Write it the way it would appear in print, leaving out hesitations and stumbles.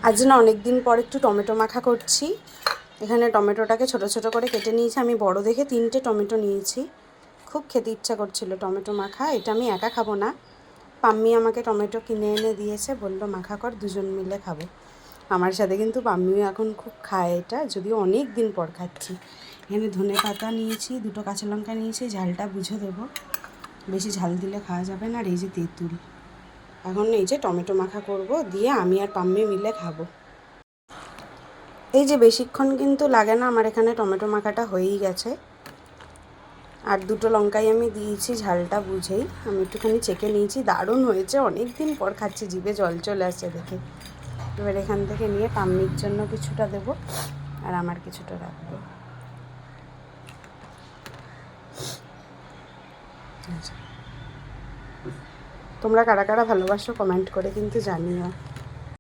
আজ না অনেক দিন পর একটু টমেটো মাখা করছি। এখানে টমেটোটাকে ছোট ছোট করে কেটে নিয়েছি। আমি বড় দেখে 3টে টমেটো নিয়েছি। খুব খেতে ইচ্ছা করছিল টমেটো মাখা। এটা আমি একা খাবো না, পাম্মি আমাকে টমেটো কিনে এনে দিয়েছে, বললো মাখা কর, দুজন মিলে খাবো। আমার সাথে কিন্তু পাম্মিও এখন খুব খায় এটা, যদিও অনেক দিন পর খাচ্ছি। এখানে ধনে পাতা নিয়েছি, 2টো কাঁচা লঙ্কা নিয়েছি, ঝালটা বুঝে দেবো, বেশি ঝাল দিলে খাওয়া যাবে না। আর এই যে তেঁতুল। এখন এই যে টমেটো মাখা করব, দিয়ে আমি আর পাম্মি মিলে খাবো। এই যে বেশিক্ষণ কিন্তু লাগে না, আমার এখানে টমেটো মাখাটা হয়েই গেছে। আর 2টো লঙ্কাই আমি দিয়েছি ঝালটা বুঝেই। আমি একটুখানি চেখে নিয়েছি, দারুণ হয়েছে। অনেক দিন পর খাচ্ছি, জিভে জল চলে আসছে দেখে। এবার এখান থেকে নিয়ে পাম্মির জন্য কিছুটা দেবো আর আমার কিছুটা রাখবো। তোমরা কারা কারা ভালোবাসো কমেন্ট করে কিন্তু জানিও।